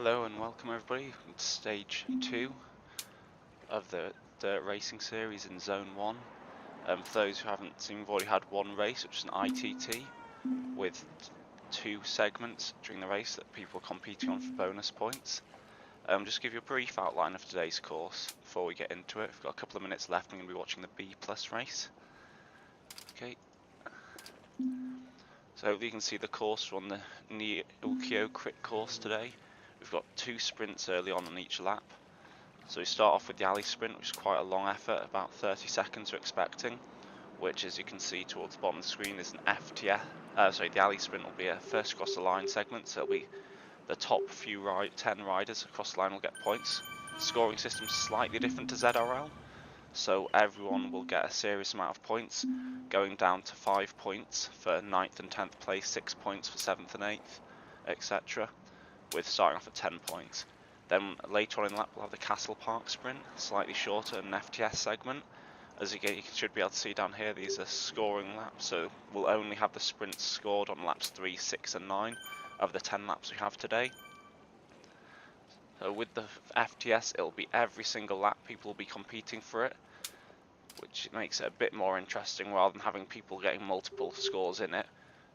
Hello and welcome everybody to stage 2 of the dirt racing series in zone 1. For those who haven't seen, we've already had one race, which is an ITT with 2 segments during the race that people are competing on for bonus points. Just give you a brief outline of today's course before we get into it. We've got a couple of minutes left and we're going to be watching the B+ race. Okay. So you can see the course. We're on the Neokyo crit course today. We've got 2 sprints early on each lap. So we start off with the alley sprint, which is quite a long effort, about 30 seconds we're expecting, which, as you can see towards the bottom of the screen, is an FTS. The alley sprint will be a first across the line segment, so it'll be the top 10 riders across the line will get points. Scoring system is slightly different to ZRL, so everyone will get a serious amount of points, going down to 5 points for 9th and 10th place, 6 points for 7th and 8th, etc., with starting off at 10 points. Then later on in the lap we'll have the Castle Park sprint, slightly shorter, an FTS segment. As you should be able to see down here, these are scoring laps, so we'll only have the sprints scored on laps 3, 6 and 9 of the 10 laps we have today. So with the FTS, it'll be every single lap people will be competing for it, which makes it a bit more interesting rather than having people getting multiple scores in it.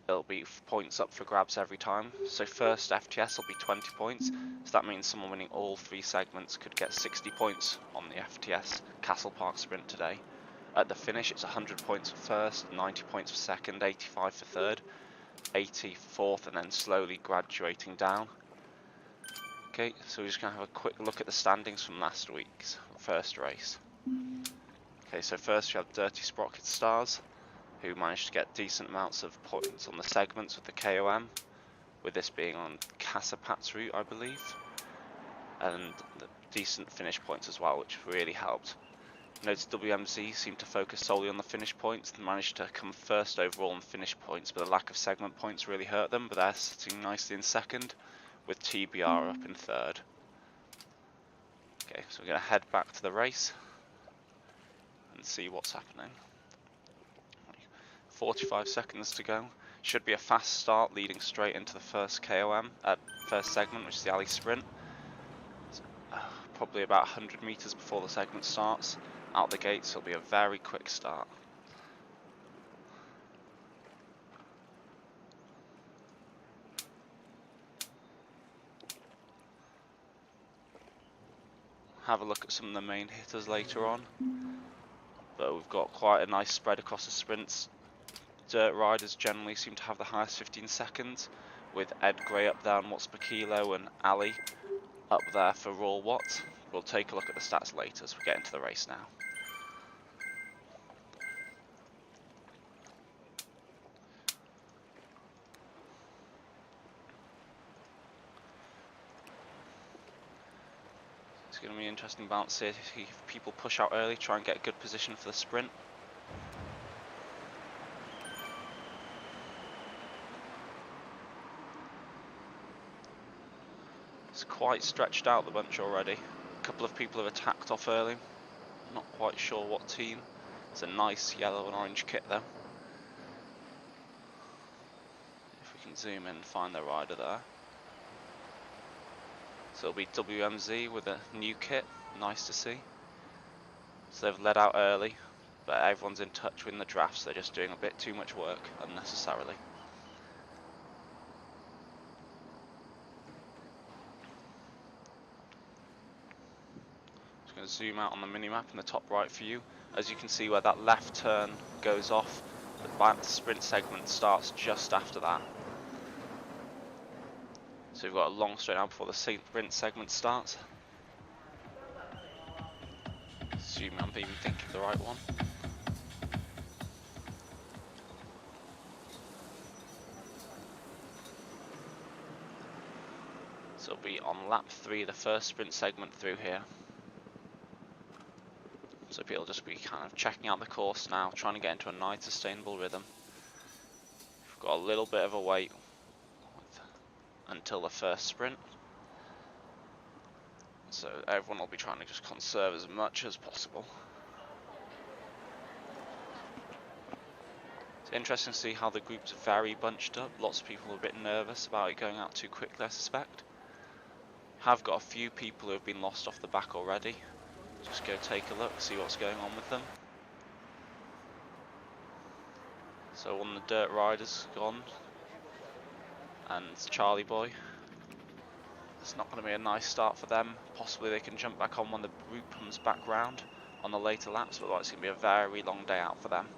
It'll be points up for grabs every time. So first FTS will be 20 points, so that means someone winning all 3 segments could get 60 points on the FTS Castle Park sprint today. At the finish it's 100 points for first, 90 points for second, 85 for third, 80 for fourth, and then slowly graduating down. Okay, so we're just going to have a quick look at the standings from last week's first race. Okay, so first we have Dirty Sprocket Stars, who managed to get decent amounts of points on the segments with the KOM, with this being on Kasapat's route, I believe, and the decent finish points as well, which really helped. Notice WMZ seemed to focus solely on the finish points and managed to come first overall in finish points, but the lack of segment points really hurt them, but they're sitting nicely in second, with TBR up in third. Okay, so we're going to head back to the race and see what's happening. 45 seconds to go. Should be a fast start leading straight into the first first segment, which is the alley sprint. Probably about 100 meters before the segment starts. Out the gates, it'll be a very quick start. Have a look at some of the main hitters later on. But we've got quite a nice spread across the sprints. Dirt riders generally seem to have the highest 15 seconds, with Ed Gray up there on Watts per kilo and Ali up there for Raw Watt. We'll take a look at the stats later as we get into the race now. It's going to be an interesting balance here. If people push out early, try and get a good position for the sprint. It's quite stretched out, the bunch already. A couple of people have attacked off early. Not quite sure what team. It's a nice yellow and orange kit though. If we can zoom in and find the rider there. So it'll be WMZ with a new kit, nice to see. So they've led out early, but everyone's in touch with the drafts, they're just doing a bit too much work unnecessarily. Just going to zoom out on the minimap in the top right for you. As you can see where that left turn goes off, the sprint segment starts just after that. So we've got a long straight out before the sprint segment starts. Assuming I'm even thinking the right one. So it'll be on lap 3, the first sprint segment through here. So people will just be kind of checking out the course now, trying to get into a nice sustainable rhythm. We've got a little bit of a wait until the first sprint. So everyone will be trying to just conserve as much as possible. It's interesting to see how the groups are very bunched up. Lots of people are a bit nervous about it going out too quickly, I suspect. Have got a few people who have been lost off the back already. Just go take a look, see what's going on with them. So one of the dirt riders gone, and it's Charlie Boy. It's not going to be a nice start for them. Possibly they can jump back on when the group comes back round on the later laps, but it's going to be a very long day out for them.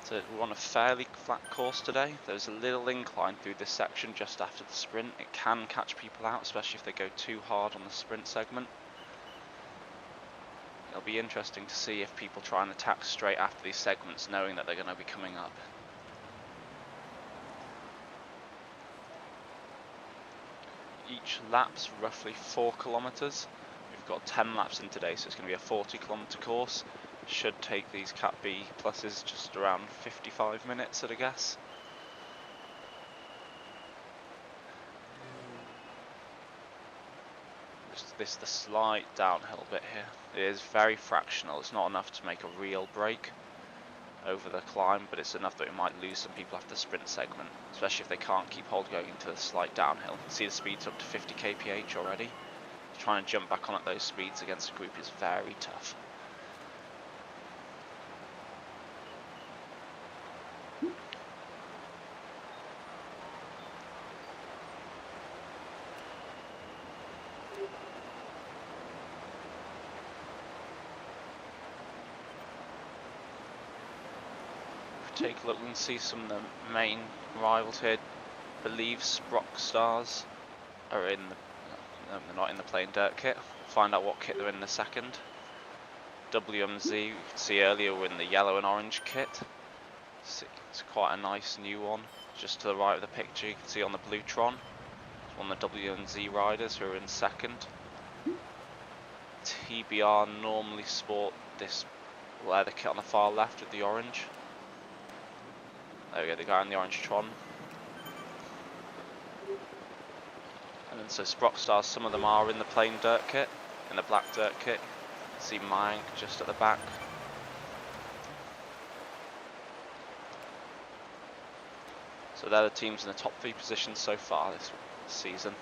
So we're on a fairly flat course today. There's a little incline through this section just after the sprint. It can catch people out, especially if they go too hard on the sprint segment. It'll be interesting to see if people try and attack straight after these segments, knowing that they're going to be coming up. Each lap's roughly 4 kilometers. We've got 10 laps in today, so it's going to be a 40-kilometer course. Should take these Cat B pluses just around 55 minutes at a guess. This is the slight downhill bit here. It is very fractional. It's not enough to make a real break over the climb, but it's enough that we might lose some people after the sprint segment, especially if they can't keep hold going into the slight downhill. You can see the speed's up to 50 kph already. Trying to jump back on at those speeds against a group is very tough. Take a look and see some of the main rivals here. I believe Sprock Stars are in the, no, they're not in the plain dirt kit. Find out what kit they're in a second. WMZ, you could see earlier, were in the yellow and orange kit. It's quite a nice new one. Just to the right of the picture, you can see on the blue Tron. It's one of the WMZ riders who are in second. TBR normally sport this leather kit on the far left with the orange. There we go, the guy in the orange Tron. And then so Sprock Stars, some of them are in the plain dirt kit, in the black dirt kit. See Mayank just at the back. So they're the teams in the top 3 positions so far this season.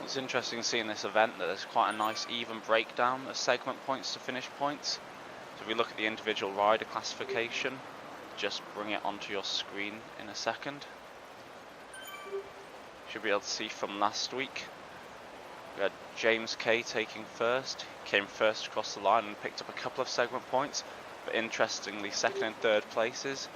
It's interesting seeing this event that there's quite a nice even breakdown of segment points to finish points. So if we look at the individual rider classification, just bring it onto your screen in a second. Should be able to see from last week. We had James K taking first, came first across the line and picked up a couple of segment points, but interestingly second and third places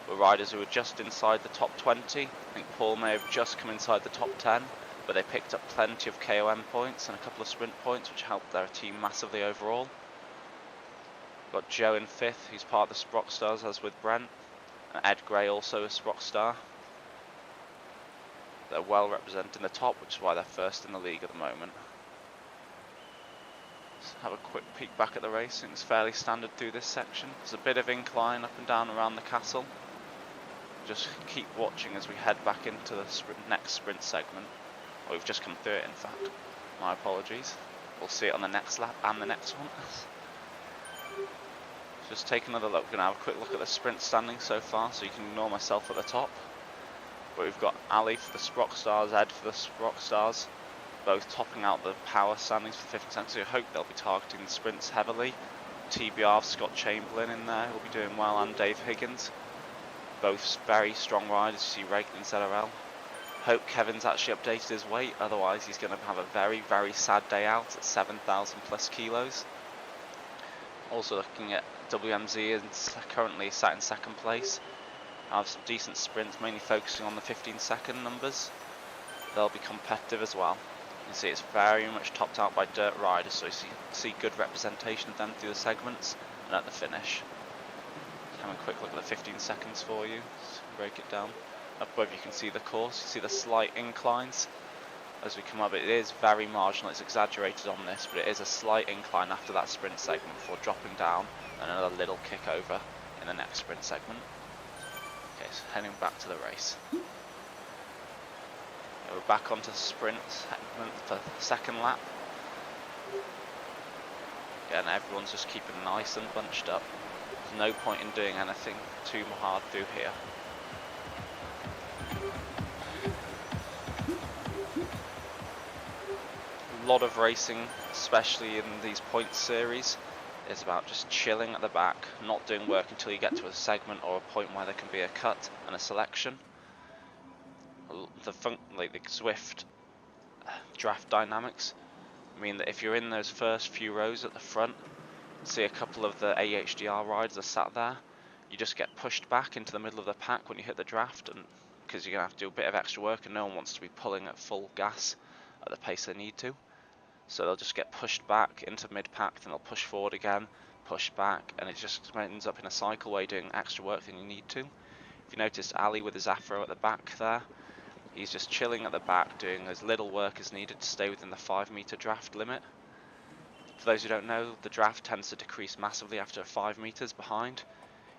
were riders who were just inside the top 20. I think Paul may have just come inside the top 10. But they picked up plenty of KOM points and a couple of sprint points, which helped their team massively overall. Got Joe in 5th, who's part of the Sprock Stars, as with Brent, and Ed Gray also a Sprock Star. They're well represented in the top, which is why they're first in the league at the moment. Let's have a quick peek back at the racing. It's fairly standard through this section. There's a bit of incline up and down around the castle. Just keep watching as we head back into the next sprint segment. Well, we've just come through it, in fact. My apologies. We'll see it on the next lap and the next one. Just take another look. We're going to have a quick look at the sprint standings so far, so you can ignore myself at the top. But we've got Ali for the Sprock Stars, Ed for the Sprock Stars, both topping out the power standings for 50%, so I hope they'll be targeting the sprints heavily. TBR, Scott Chamberlain in there, will be doing well, and Dave Higgins. Both very strong riders, you see regularly in ZRL. Hope Kevin's actually updated his weight, otherwise he's going to have a very, very sad day out at 7,000 plus kilos. Also looking at WMZ, and currently sat in second place. Have some decent sprints, mainly focusing on the 15-second numbers. they'll be competitive as well. You can see it's very much topped out by dirt riders, so you see good representation of them through the segments and at the finish. Have a quick look at the 15 seconds for you, so break it down. Up above you can see the course, you see the slight inclines as we come up. It is very marginal, it's exaggerated on this, but it is a slight incline after that sprint segment before dropping down and another little kick over in the next sprint segment. Okay, so heading back to the race. We're back onto the sprint segment for the second lap. Again, everyone's just keeping nice and bunched up. There's no point in doing anything too hard through here. A lot of racing, especially in these points series, is about just chilling at the back, not doing work until you get to a segment or a point where there can be a cut and a selection. The Zwift draft dynamics mean that if you're in those first few rows at the front, see a couple of the AHDR riders are sat there, you just get pushed back into the middle of the pack when you hit the draft, and because you're going to have to do a bit of extra work and no one wants to be pulling at full gas at the pace they need to. So they'll just get pushed back into mid-pack, then they'll push forward again, push back, and it just ends up in a cycle where you're doing extra work than you need to. If you noticed Ali with his afro at the back there, he's just chilling at the back, doing as little work as needed to stay within the 5 meter draft limit. For those who don't know, the draft tends to decrease massively after 5 meters behind.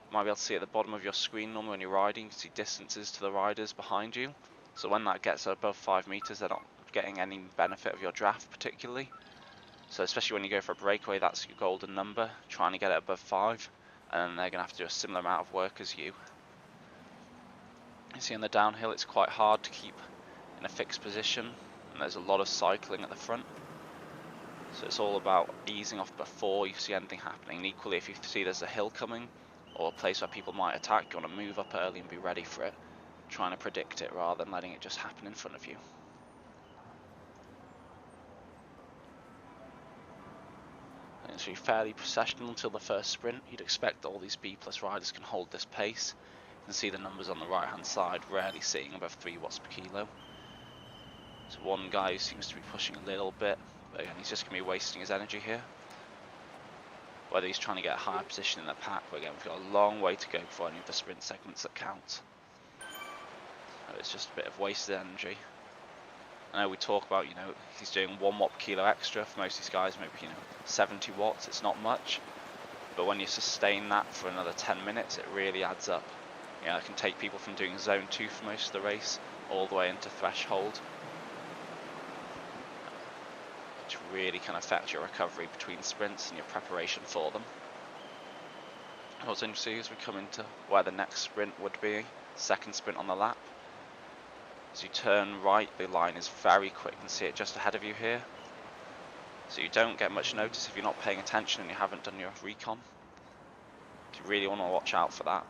You might be able to see at the bottom of your screen normally when you're riding, you can see distances to the riders behind you. So when that gets above 5 meters, they're not getting any benefit of your draft particularly. So especially when you go for a breakaway, that's your golden number, trying to get it above 5, and then they're going to have to do a similar amount of work as you. You see on the downhill it's quite hard to keep in a fixed position, and there's a lot of cycling at the front. So it's all about easing off before you see anything happening. And equally, if you see there's a hill coming or a place where people might attack, you want to move up early and be ready for it, trying to predict it rather than letting it just happen in front of you. And it's fairly processional until the first sprint. You'd expect that all these B+ riders can hold this pace. You can see the numbers on the right hand side, rarely seeing above 3 watts per kilo. So one guy who seems to be pushing a little bit, but again, he's just going to be wasting his energy here. Whether he's trying to get a higher position in the pack, but again, we've got a long way to go before any of the sprint segments that count. So it's just a bit of wasted energy. I know we talk about, he's doing 1 watt per kilo extra for most of these guys, maybe, 70 watts, it's not much. But when you sustain that for another 10 minutes, it really adds up. It can take people from doing zone 2 for most of the race, all the way into threshold, which really can affect your recovery between sprints and your preparation for them. What's interesting is we come into where the next sprint would be, second sprint on the lap. As you turn right, the line is very quick. You can see it just ahead of you here. So you don't get much notice if you're not paying attention and you haven't done your recon. You really want to watch out for that.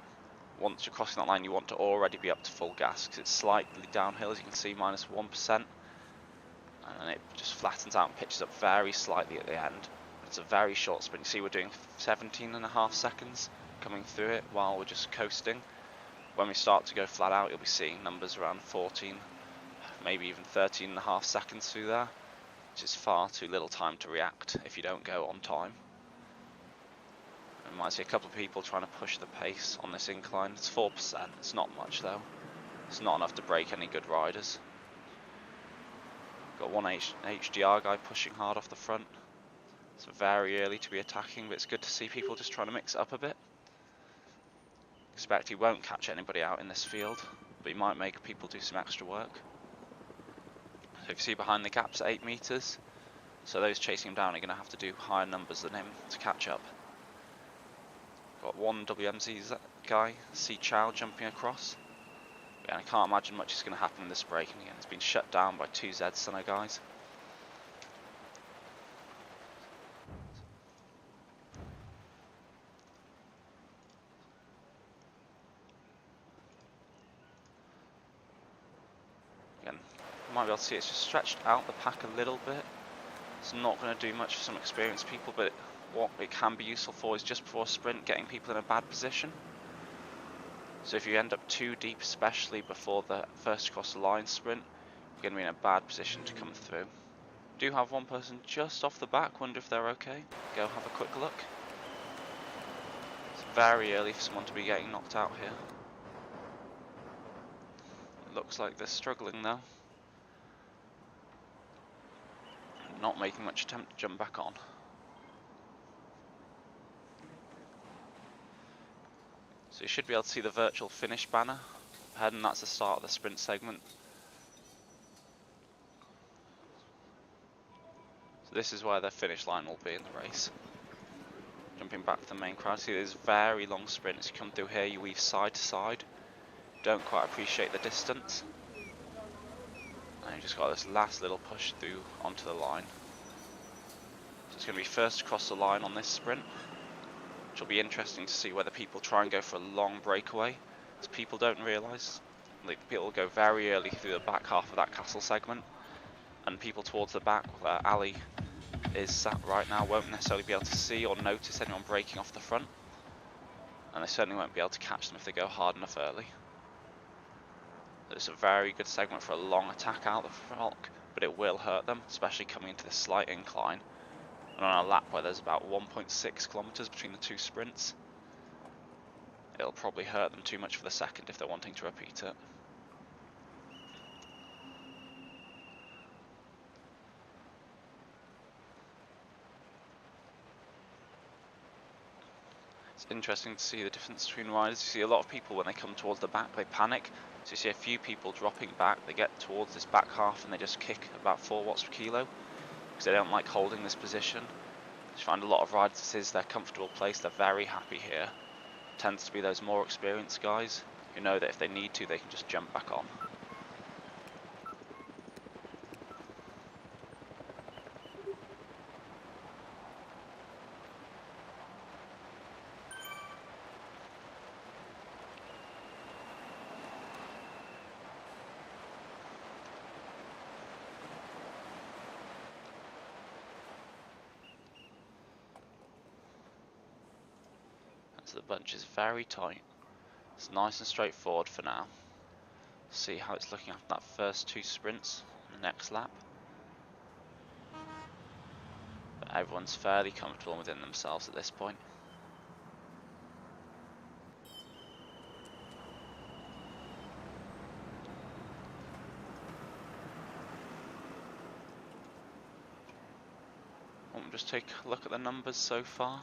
Once you're crossing that line, you want to already be up to full gas, because it's slightly downhill, as you can see, minus 1%. And it just flattens out and pitches up very slightly at the end. It's a very short sprint. You see we're doing 17.5 seconds coming through it while we're just coasting. When we start to go flat out, you'll be seeing numbers around 14, maybe even 13.5 seconds through there, which is far too little time to react if you don't go on time. You might see a couple of people trying to push the pace on this incline. It's 4%, it's not much though. It's not enough to break any good riders. Got one HDR guy pushing hard off the front. It's very early to be attacking, but it's good to see people just trying to mix it up a bit. Expect he won't catch anybody out in this field, but he might make people do some extra work. So if you see behind the gaps at 8 meters, so those chasing him down are going to have to do higher numbers than him to catch up. Got one WMZ guy, C Chow, jumping across. And I can't imagine much is going to happen in this break, and again it's been shut down by 2 Z-Stunner guys. Again, you might be able to see it's just stretched out the pack a little bit. It's not going to do much for some experienced people, but what it can be useful for is just before a sprint, getting people in a bad position. So if you end up too deep, especially before the first cross the line sprint, We're going to be in a bad position to come through. Do have one person just off the back, wonder if they're okay. Go have a quick look. It's very early for someone to be getting knocked out here. It looks like they're struggling though. Not making much attempt to jump back on. So you should be able to see the virtual finish banner ahead, and that's the start of the sprint segment. So this is where the finish line will be in the race. Jumping back to the main crowd, see there's very long sprints. You come through here, you weave side to side. Don't quite appreciate the distance. And you just got this last little push through onto the line. So it's going to be first across the line on this sprint, which will be interesting to see whether people try and go for a long breakaway. As people don't realise, like, people will go very early through the back half of that castle segment, and people towards the back where Ali is sat right now won't necessarily be able to see or notice anyone breaking off the front, and they certainly won't be able to catch them if they go hard enough early. It's a very good segment for a long attack out the front, but it will hurt them, especially coming into this slight incline and on a lap where there's about 1.6 kilometers between the two sprints. It'll probably hurt them too much for the second if they're wanting to repeat it. It's interesting to see the difference between riders. You see a lot of people, when they come towards the back, they panic. So you see a few people dropping back, they get towards this back half and they just kick about 4 watts per kilo because they don't like holding this position. You find a lot of riders, this is their comfortable place, they're very happy here. Tends to be those more experienced guys who know that if they need to, they can just jump back on. So the bunch is very tight. It's nice and straightforward for now. See how it's looking after that first 2 sprints in the next lap. But everyone's fairly comfortable within themselves at this point. Just take a look at the numbers so far.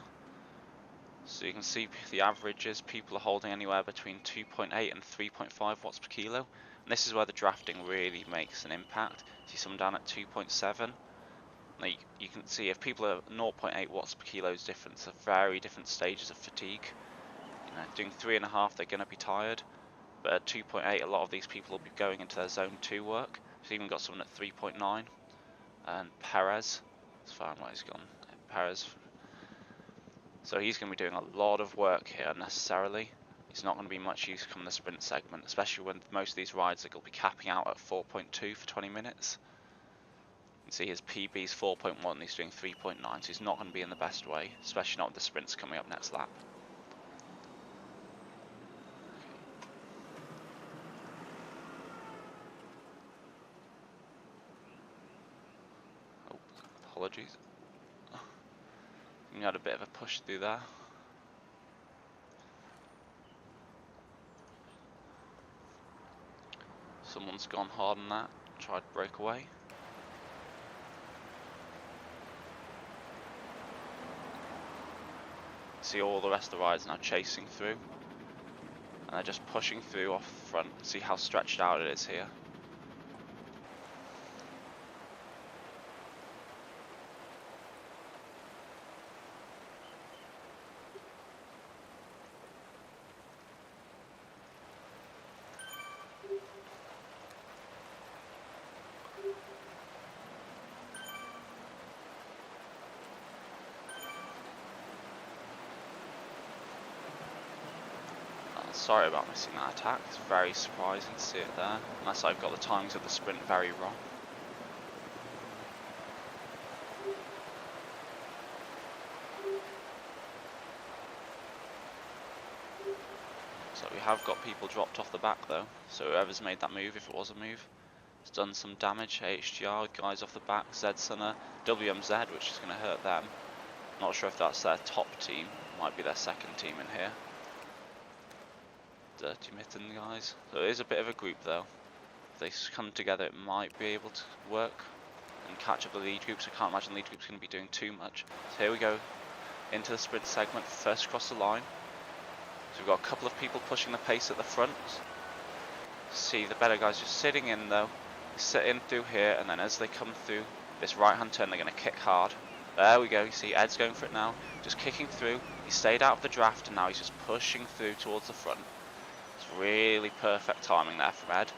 So you can see the averages, people are holding anywhere between 2.8 and 3.5 watts per kilo. And this is where the drafting really makes an impact. See some down at 2.7. You can see if people are 0.8 watts per kilo's difference, are very different stages of fatigue. You know, doing 3.5, they're going to be tired. But at 2.8, a lot of these people will be going into their zone 2 work. So even got someone at 3.9. And Perez, as far as he's gone, Perez. So he's going to be doing a lot of work here unnecessarily. He's not going to be much use come the sprint segment, especially when most of these rides will be capping out at 4.2 for 20 minutes. You can see his PB's 4.1, he's doing 3.9, so he's not going to be in the best way, especially not with the sprints coming up next lap. Oh, apologies. You had a bit of a push through there. Someone's gone hard on that, tried to break away. See all the rest of the riders now chasing through. And they're just pushing through off the front. See how stretched out it is here. Sorry about missing that attack, it's very surprising to see it there, unless I've got the timings of the sprint very wrong. So we have got people dropped off the back though, so whoever's made that move, if it was a move, It's done some damage. HGR, guys off the back, Z-Sunner, WMZ, which is going to hurt them. Not sure if that's their top team, might be their second team in here. Dirty Mitten guys. So it is a bit of a group though. If they come together, it might be able to work and catch up the lead groups. I can't imagine the lead group's going to be doing too much. So here we go into the sprint segment, first across the line. So we've got a couple of people pushing the pace at the front. See the better guys just sitting in though. They sit in through here, and then as they come through this right hand turn, they're going to kick hard. There we go, you see Ed's going for it now, just kicking through. He stayed out of the draft and now he's just pushing through towards the front. It's really perfect timing there from Ed.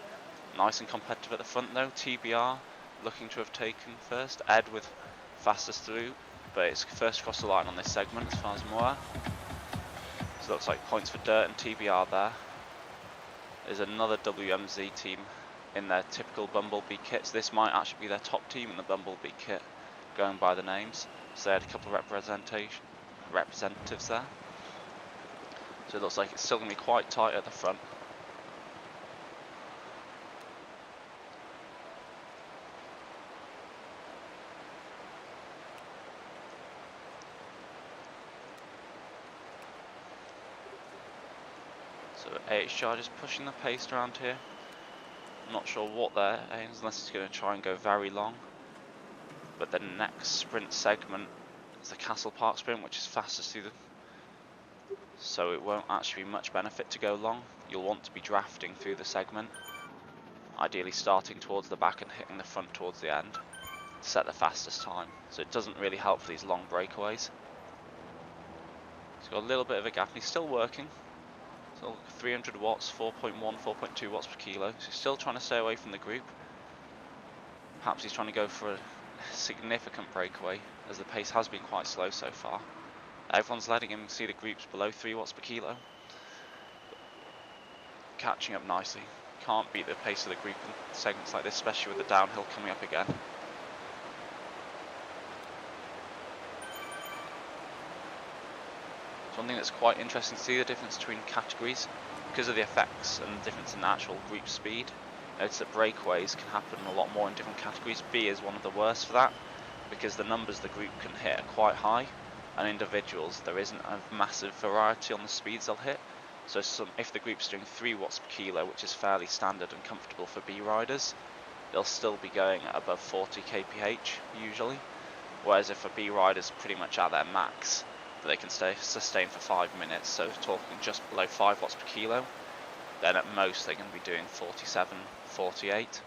Nice and competitive at the front though. TBR looking to have taken first. Ed with fastest through, but it's first across the line on this segment as far as I'm aware. So it looks like points for Dirt and TBR there. There's another WMZ team in their typical Bumblebee kits. This might actually be their top team in the Bumblebee kit, going by the names. So they had a couple of representatives there. So it looks like it's still going to be quite tight at the front. So AHR just pushing the pace around here. I'm not sure what their aims, unless it's going to try and go very long. But the next sprint segment is the Castle Park sprint, which is fastest through the... So it won't actually be much benefit to go long. You'll want to be drafting through the segment. Ideally starting towards the back and hitting the front towards the end to set the fastest time. So it doesn't really help for these long breakaways. He's got a little bit of a gap and he's still working. Still 300 watts, 4.1, 4.2 watts per kilo. So he's still trying to stay away from the group. Perhaps he's trying to go for a significant breakaway, as the pace has been quite slow so far. Everyone's letting him see the groups below 3 watts per kilo. Catching up nicely. Can't beat the pace of the group in segments like this, especially with the downhill coming up again. One thing that's quite interesting to see the difference between categories because of the effects and the difference in the actual group speed. Notice that breakaways can happen a lot more in different categories. B is one of the worst for that because the numbers the group can hit are quite high, and individuals there isn't a massive variety on the speeds they'll hit. So if the group's doing 3 watts per kilo, which is fairly standard and comfortable for B riders, they'll still be going at above 40 kph usually, whereas if a B rider's pretty much at their max, they can sustain for 5 minutes, so talking just below 5 watts per kilo, then at most they're going to be doing 47, 48,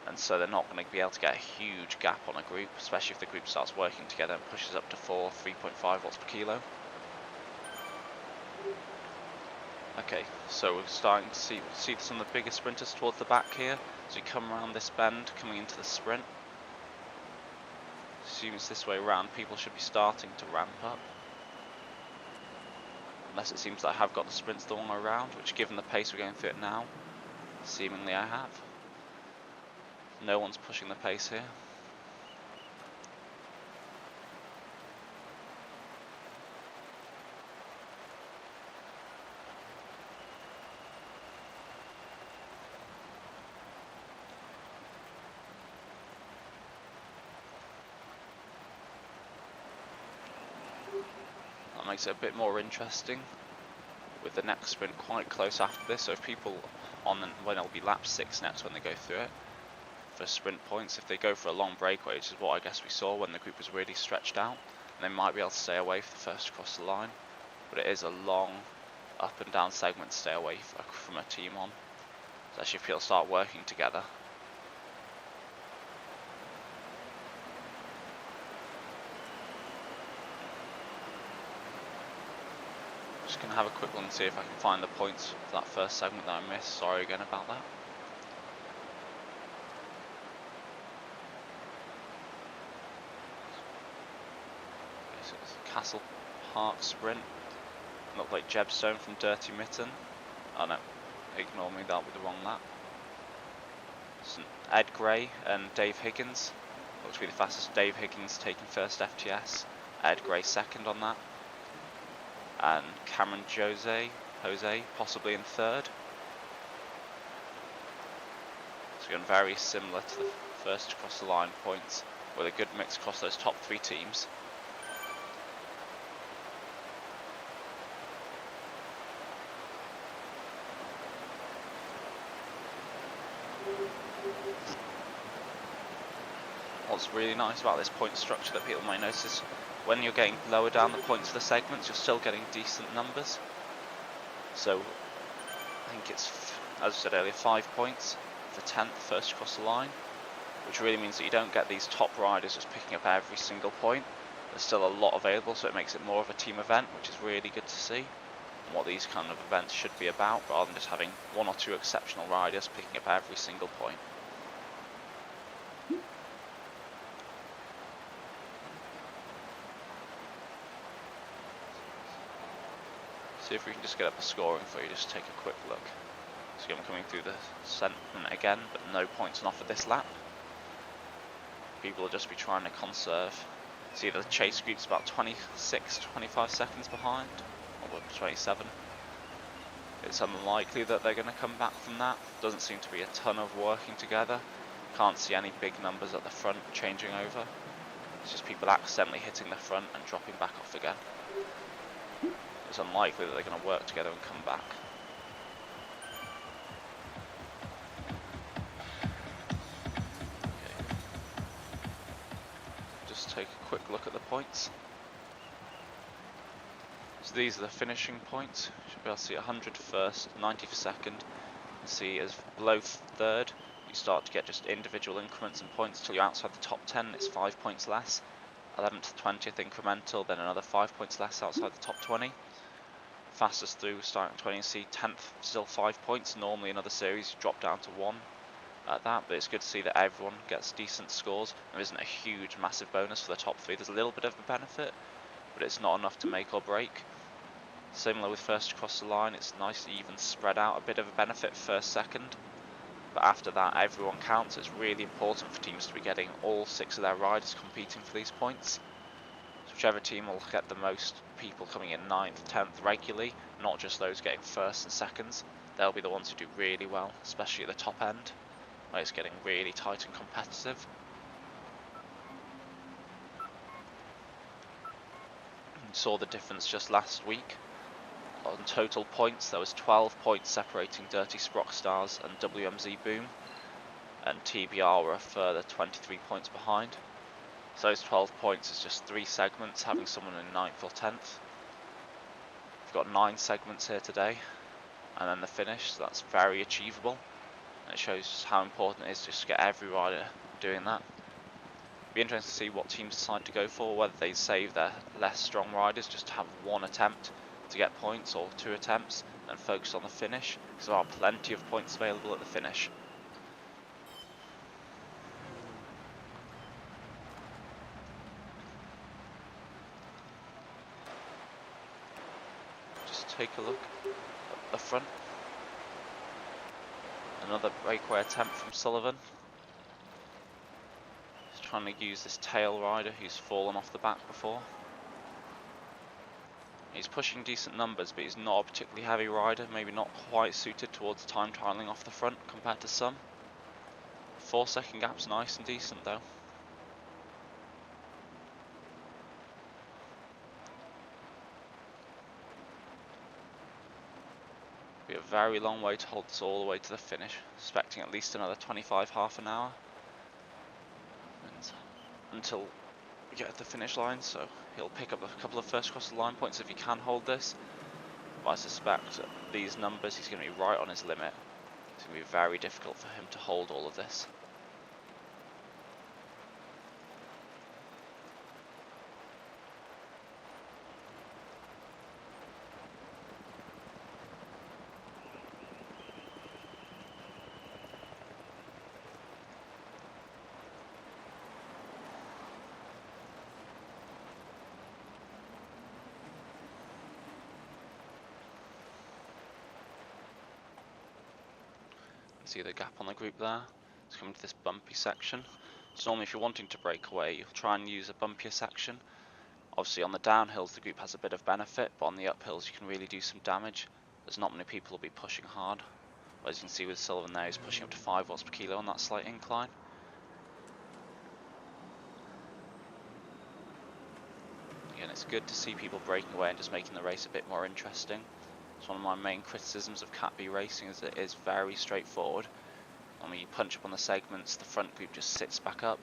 and so they're not going to be able to get a huge gap on a group, especially if the group starts working together and pushes up to 3.5 watts per kilo. Okay, so we're starting to see some of the bigger sprinters towards the back here. So we come around this bend, coming into the sprint. Assuming it's this way around, people should be starting to ramp up. Unless it seems that I have got the sprints the wrong way around, which given the pace we're going through it now, seemingly I have. No one's pushing the pace here. That makes it a bit more interesting, with the next sprint quite close after this. So if people when it'll be lap 6 next when they go through it for sprint points, if they go for a long breakaway, which is what I guess we saw when the group was really stretched out, they might be able to stay away for the first across the line. But it is a long up and down segment to stay away from a team on, especially if people start working together. Just going to have a quick look and see if I can find the points for that first segment that I missed. Sorry again about that. Okay, so it's a Castle Park sprint. Looked like Jebstone from Dirty Mitten. Oh no, ignore me, that'll be the wrong lap. So Ed Gray and Dave Higgins. Looks to be the fastest. Dave Higgins taking first FTS. Ed Gray second on that. And Cameron Jose possibly in third. So we Again, very similar to the first across the line points, with a good mix across those top 3 teams. What's really nice about this point structure that people might notice is when you're getting lower down the points of the segments, you're still getting decent numbers. So I think it's, as I said earlier, 5 points for 10th first across the line, which really means that you don't get these top riders just picking up every single point. There's still a lot available, so it makes it more of a team event, which is really good to see, and what these kind of events should be about, rather than just having 1 or 2 exceptional riders picking up every single point. See if we can just get up the scoring for you, just take a quick look. So I'm coming through the segment again, but no points on offer this lap. People will just be trying to conserve. See, the chase group's about 26-25 seconds behind, or 27. It's unlikely that they're going to come back from that. Doesn't seem to be a ton of working together. Can't see any big numbers at the front changing over. It's just people accidentally hitting the front and dropping back off again. It's unlikely that they're going to work together and come back. Okay. Just take a quick look at the points. So these are the finishing points. You should be able to see 100 first, 90 for second. See, as below third, you start to get just individual increments and points till you're outside the top 10. It's 5 points less. 11th to 20th incremental, then another 5 points less outside the top 20. Fastest through starting 20, and see 10th still 5 points. Normally in other series you drop down to 1 at that, but it's good to see that everyone gets decent scores. There isn't a huge massive bonus for the top 3. There's a little bit of a benefit, but it's not enough to make or break. Similar with first across the line, it's nice to even spread out a bit of a benefit first, second, but after that everyone counts. It's really important for teams to be getting all 6 of their riders competing for these points. Whichever team will get the most people coming in 9th, 10th regularly, not just those getting first and seconds, they'll be the ones who do really well, especially at the top end, where it's getting really tight and competitive. You saw the difference just last week. On total points, there was 12 points separating Dirty Sprock Stars and WMZ Boom, and TBR were a further 23 points behind. So those 12 points is just 3 segments, having someone in 9th or 10th. We've got 9 segments here today, and then the finish, so that's very achievable. And it shows just how important it is just to get every rider doing that. Be interesting to see what teams decide to go for, whether they save their less strong riders just to have 1 attempt to get points, or 2 attempts, and focus on the finish, because there are plenty of points available at the finish. Take a look at the front. Another breakaway attempt from Sullivan. He's trying to use this tail rider who's fallen off the back before. He's pushing decent numbers, but he's not a particularly heavy rider, maybe not quite suited towards time trialing off the front compared to some. 4 second gap's nice and decent though. Be a very long way to hold this all the way to the finish, expecting at least another 25 half an hour and until we get to the finish line. So he'll pick up a couple of first across the line points if he can hold this, but I suspect at these numbers he's going to be right on his limit. It's going to be very difficult for him to hold all of this. See the gap on the group there. It's coming to this bumpy section. So normally if you're wanting to break away, you'll try and use a bumpier section. Obviously on the downhills the group has a bit of benefit, but on the uphills you can really do some damage. There's not many people who will be pushing hard. But as you can see with Sullivan there, he's pushing up to 5 watts per kilo on that slight incline. Again, it's good to see people breaking away and just making the race a bit more interesting. It's one of my main criticisms of Cat B racing, is that it is very straightforward. And when you punch up on the segments, the front group just sits back up,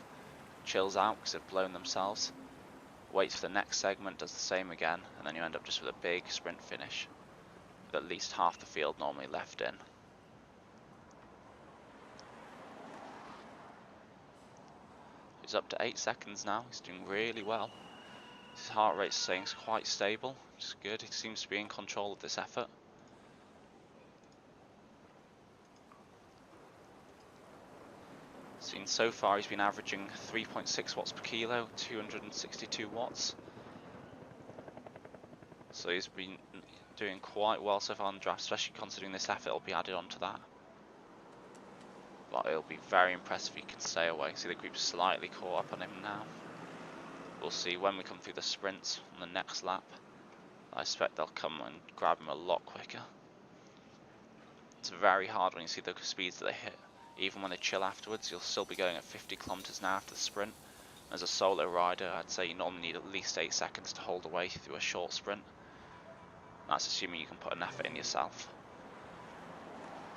chills out because they've blown themselves, waits for the next segment, does the same again, and then you end up just with a big sprint finish with at least half the field normally left in. He's up to 8 seconds now. He's doing really well. His heart rate's staying quite stable, which is good. He seems to be in control of this effort. Seen so far, he's been averaging 3.6 watts per kilo, 262 watts. So he's been doing quite well so far on the draft, especially considering this effort will be added onto that. But it'll be very impressive if he can stay away. See, the group's slightly caught up on him now. We'll see when we come through the sprints on the next lap. I expect they'll come and grab him a lot quicker. It's very hard when you see the speeds that they hit. Even when they chill afterwards, you'll still be going at 50 kilometers an hour after the sprint. As a solo rider, I'd say you normally need at least 8 seconds to hold away through a short sprint. That's assuming you can put an effort in yourself.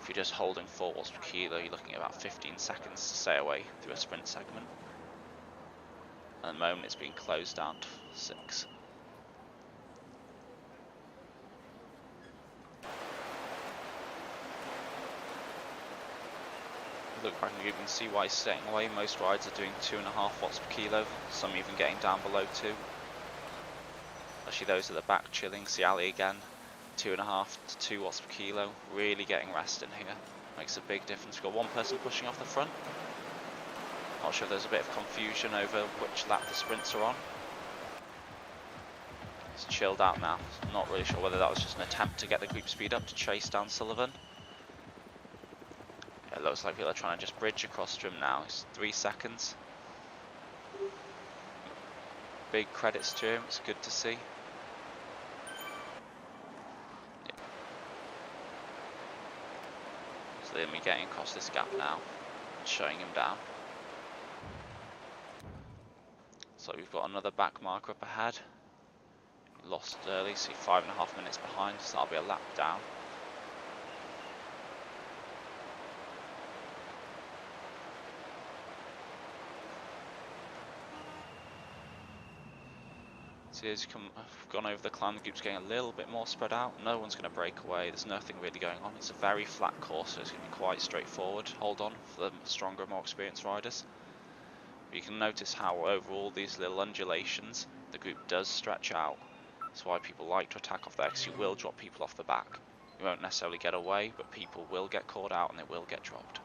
If you're just holding 4 watts per kilo, you're looking at about 15 seconds to stay away through a sprint segment. At the moment, it's been closed down to 6. Look back and you can see why he's staying away. Most riders are doing 2.5 watts per kilo, some even getting down below 2. Actually, those at the back chilling. See Ali again, 2.5 to 2 watts per kilo, really getting rest in here. Makes a big difference. We've got one person pushing off the front. Not sure if there's a bit of confusion over which lap the sprints are on. He's chilled out now. Not really sure whether that was just an attempt to get the group speed up to chase down Sullivan. It looks like people are trying to just bridge across to him now. It's 3 seconds. Big credits to him, it's good to see. So they're getting across this gap now, showing him down. So we've got another back marker up ahead. Lost early, see 5.5 minutes behind, so that'll be a lap down. So as I've gone over the climb, the group's getting a little bit more spread out. No one's going to break away, there's nothing really going on. It's a very flat course, so it's going to be quite straightforward. Hold on for the stronger, more experienced riders. But you can notice how over all these little undulations, the group does stretch out. That's why people like to attack off there, because you will drop people off the back. You won't necessarily get away, but people will get caught out and they will get dropped.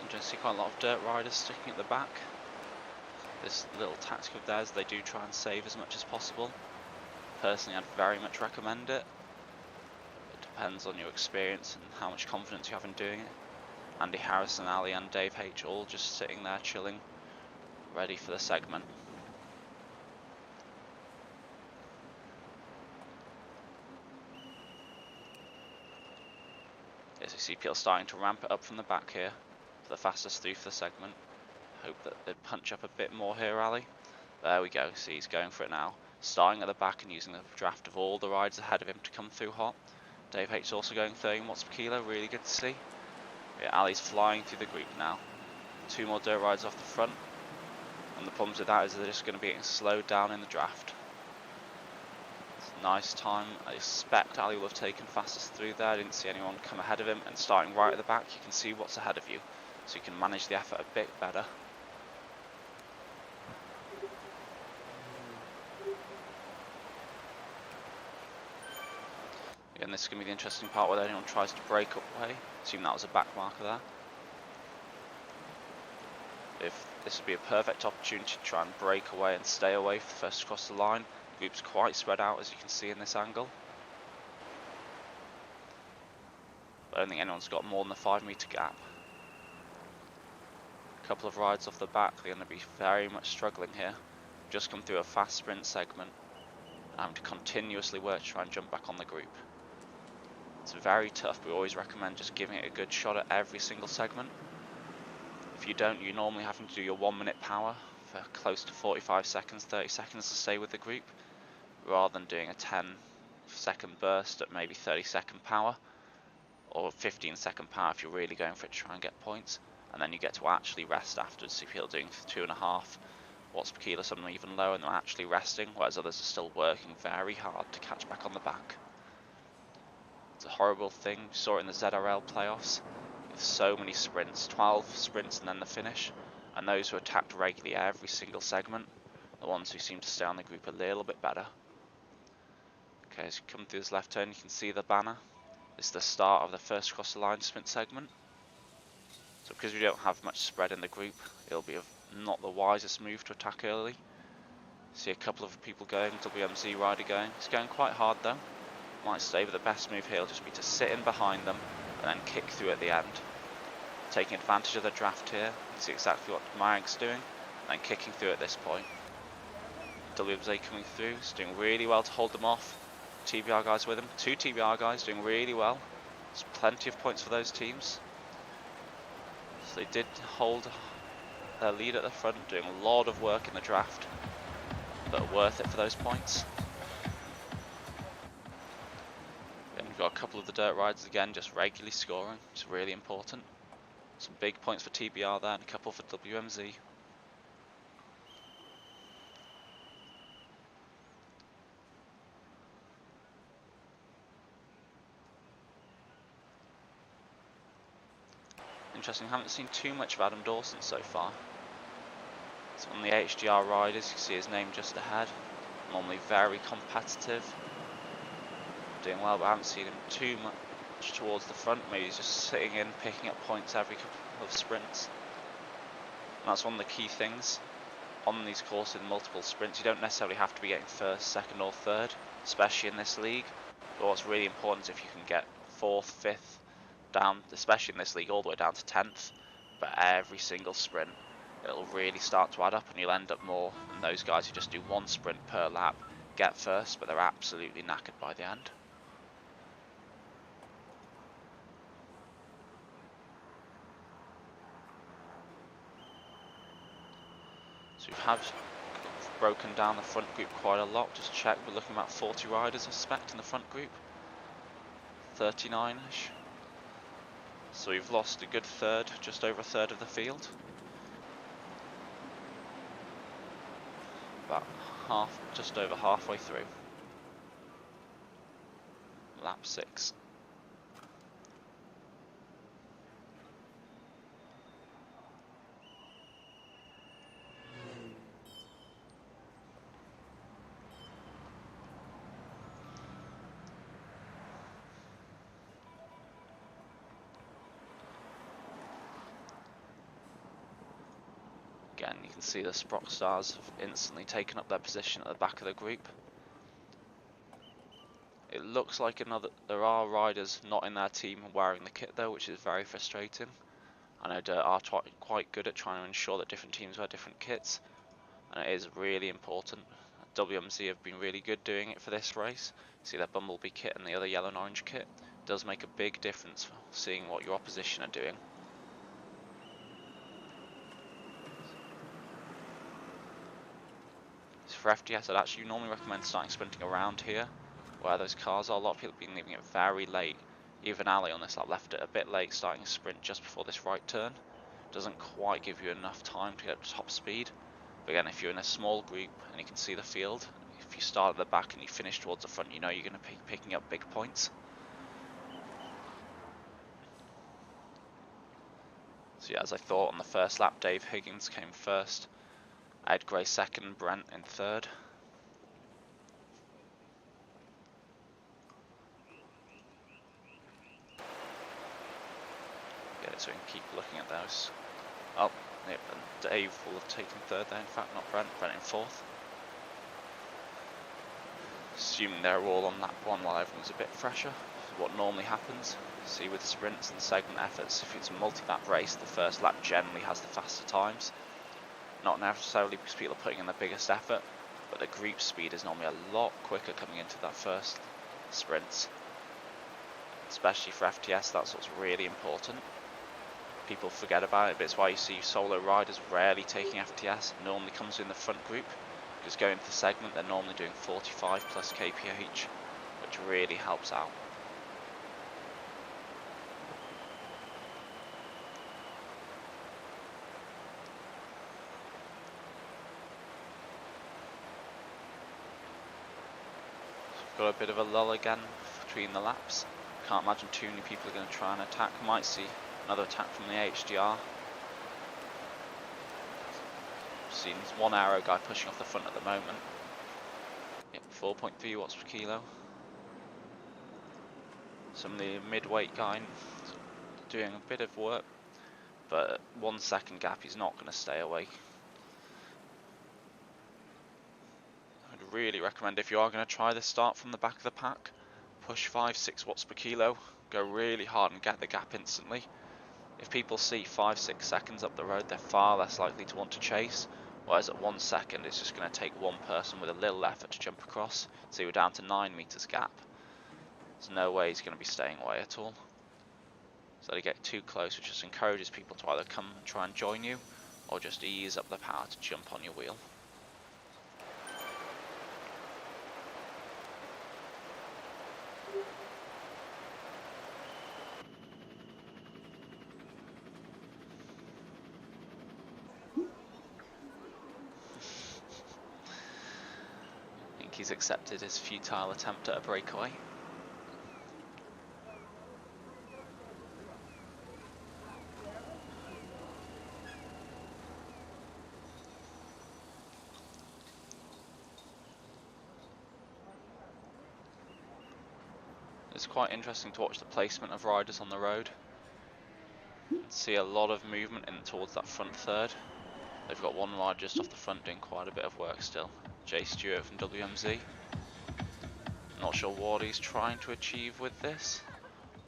You see quite a lot of dirt riders sticking at the back. This little tactic of theirs, they do try and save as much as possible. Personally, I'd very much recommend it. It depends on your experience and how much confidence you have in doing it. Andy Harrison, Ali and Dave H all just sitting there chilling, ready for the segment. As you see people starting to ramp it up from the back here. The fastest through for the segment. Hope that they punch up a bit more here, Ali. There we go, see he's going for it now. Starting at the back and using the draft of all the riders ahead of him to come through hot. Dave H also going 13 watts per kilo, really good to see. Yeah, Ali's flying through the group now. 2 more dirt riders off the front. And the problems with that is they're just going to be getting slowed down in the draft. Nice time. I expect Ali will have taken fastest through there. I didn't see anyone come ahead of him, and starting right at the back you can see what's ahead of you, so you can manage the effort a bit better. Again, this is going to be the interesting part where anyone tries to break up way. Assume that was a back marker there. If this would be a perfect opportunity to try and break away and stay away for the first across the line. The group's quite spread out, as you can see in this angle. I don't think anyone's got more than a 5-metre gap. A couple of rides off the back, they're going to be very much struggling here. Just come through a fast sprint segment and having to continuously work to try and jump back on the group. It's very tough, but we always recommend just giving it a good shot at every single segment. If you don't, you're normally having to do your 1-minute power for close to 45 seconds, 30 seconds to stay with the group, rather than doing a 10-second burst at maybe 30-second power, or 15-second power if you're really going for it to try and get points, and then you get to actually rest afterwards. So if you're doing 2.5 watts per kilo, some even lower, and they're actually resting, whereas others are still working very hard to catch back on the back. It's a horrible thing. We saw it in the ZRL playoffs. With so many sprints, 12 sprints and then the finish, and those who attacked regularly every single segment, the ones who seem to stay on the group a little bit better. Okay, as you come through this left turn, you can see the banner. This is the start of the first across the line sprint segment. So because we don't have much spread in the group, it'll be not the wisest move to attack early. See a couple of people going, WMZ rider going. He's going quite hard though. Might stay, but the best move here will just be to sit in behind them and then kick through at the end. Taking advantage of the draft here, you can see exactly what Marag's doing, and then kicking through at this point. WMZ coming through, he's doing really well to hold them off. TBR guys with him, 2 TBR guys doing really well. There's plenty of points for those teams. So they did hold their lead at the front, doing a lot of work in the draft, but worth it for those points. We've got a couple of the dirt riders again, just regularly scoring, which is really important. Some big points for TBR there, and a couple for WMZ. Interesting, haven't seen too much of Adam Dawson so far. It's one of the HDR riders, you can see his name just ahead. Normally very competitive. Doing well, but I haven't seen him too much towards the front. Maybe he's just sitting in, picking up points every couple of sprints. And that's one of the key things on these courses in multiple sprints. You don't necessarily have to be getting first, second or third, especially in this league. But what's really important is if you can get 4th, 5th, down, especially in this league, all the way down to 10th. But every single sprint, it'll really start to add up, and you'll end up more than those guys who just do 1 sprint per lap, get first, but they're absolutely knackered by the end. So we've broken down the front group quite a lot. Just check, we're looking at about 40 riders I suspect in the front group, 39ish. So we've lost a good third, just over a third of the field. About half, just over halfway through. Lap 6. Again, you can see the Sprock Stars have instantly taken up their position at the back of the group. It looks like there are riders not in their team wearing the kit though, which is very frustrating. I know Dirt are quite good at trying to ensure that different teams wear different kits, and it is really important. WMZ have been really good doing it for this race. See their Bumblebee kit and the other yellow and orange kit. It does make a big difference for seeing what your opposition are doing. For FDS, I'd actually normally recommend starting sprinting around here, where those cars are. A lot of people have been leaving it very late. Even Ali on this lap left it a bit late, starting a sprint just before this right turn. Doesn't quite give you enough time to get up to top speed. But again, if you're in a small group and you can see the field, if you start at the back and you finish towards the front, you know you're going to be picking up big points. So yeah, as I thought on the first lap, Dave Higgins came first, Ed Gray second, Brent in third. Get it so we can keep looking at those. Oh, yep, and Dave will have taken third there, in fact, not Brent, Brent in fourth. Assuming they're all on lap one while everyone's a bit fresher, what normally happens. See with sprints and segment efforts, if it's a multi-lap race, the first lap generally has the faster times. Not necessarily because people are putting in the biggest effort, but the group speed is normally a lot quicker coming into that first sprints. Especially for FTS, that's what's really important. People forget about it, but it's why you see solo riders rarely taking FTS. It normally comes in the front group, because going to the segment they're normally doing 45 plus kph, which really helps out. Got a bit of a lull again between the laps. Can't imagine too many people are going to try and attack. Might see another attack from the HDR. Seen one arrow guy pushing off the front at the moment. Yep, 4.3 watts per kilo. Some of the mid-weight guy doing a bit of work, but at 1 second gap he's not going to stay away. I'd really recommend, if you are going to try this, start from the back of the pack, push 5-6 watts per kilo, go really hard and get the gap instantly. If people see 5-6 seconds up the road, they're far less likely to want to chase, whereas at 1 second it's just going to take one person with a little effort to jump across, so you're down to 9 meters gap. There's no way he's going to be staying away at all. So they get too close, which just encourages people to either come and try and join you, or just ease up the power to jump on your wheel. I think he's accepted his futile attempt at a breakaway. It's quite interesting to watch the placement of riders on the road. See a lot of movement in towards that front third. They've got one rider just off the front doing quite a bit of work still. Jay Stewart from WMZ. Not sure what he's trying to achieve with this.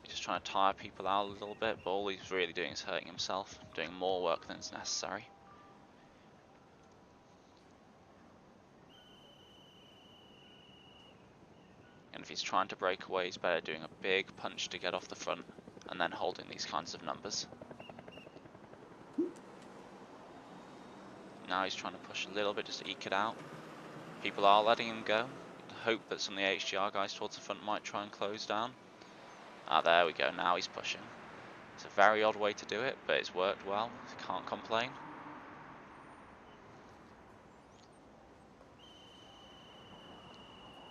He's just trying to tire people out a little bit, but all he's really doing is hurting himself, doing more work than is necessary. And if he's trying to break away, he's better doing a big punch to get off the front and then holding these kinds of numbers. Now he's trying to push a little bit just to eke it out. People are letting him go. Hope that some of the HDR guys towards the front might try and close down. Ah, there we go, now he's pushing. It's a very odd way to do it, but it's worked well, can't complain.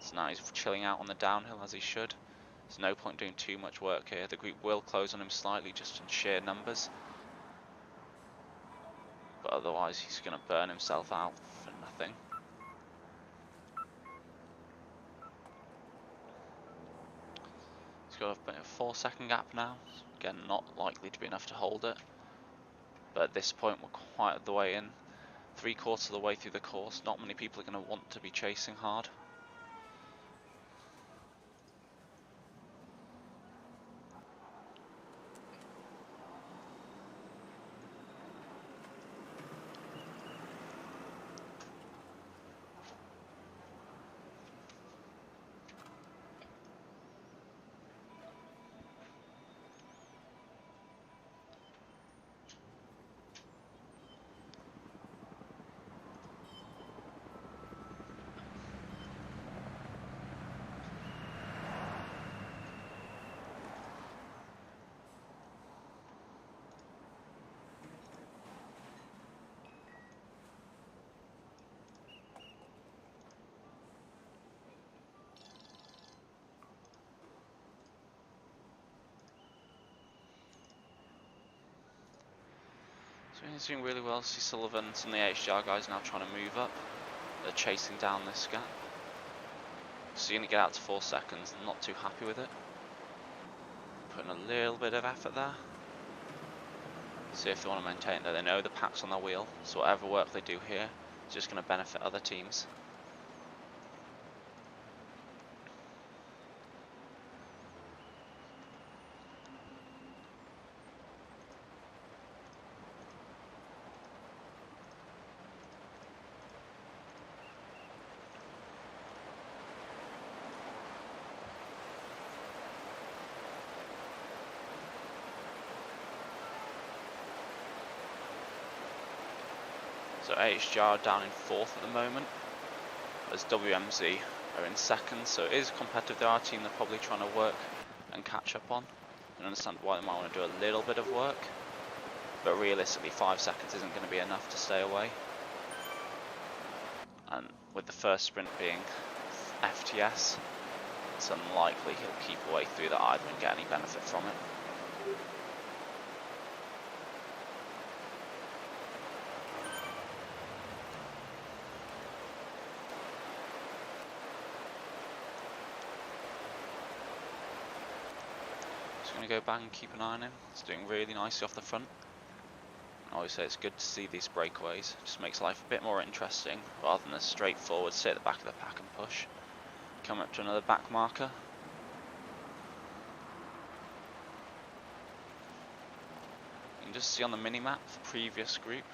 So now he's chilling out on the downhill as he should. There's no point doing too much work here. The group will close on him slightly just in sheer numbers. But otherwise he's going to burn himself out for nothing. He's got a 4-second gap now. Again, not likely to be enough to hold it. But at this point we're quite the way in. 3/4 of the way through the course. Not many people are going to want to be chasing hard. So he's doing really well. See Sullivan, some of the HDR guys now trying to move up. They're chasing down this gap. So you're going to get out to 4 seconds. I'm not too happy with it. Putting a little bit of effort there. See if they want to maintain that. They know the pack's on their wheel, so whatever work they do here is just going to benefit other teams. So HGR down in 4th at the moment, as WMZ are in 2nd, so it is competitive. They are a team they're probably trying to work and catch up on. I understand why they might want to do a little bit of work, but realistically 5 seconds isn't going to be enough to stay away. And with the first sprint being FTS, it's unlikely he'll keep away through that either and get any benefit from it. Going to go back and keep an eye on him. He's doing really nicely off the front. And obviously it's good to see these breakaways. Just makes life a bit more interesting rather than a straightforward sit at the back of the pack and push. Come up to another back marker. You can just see on the mini-map the previous group.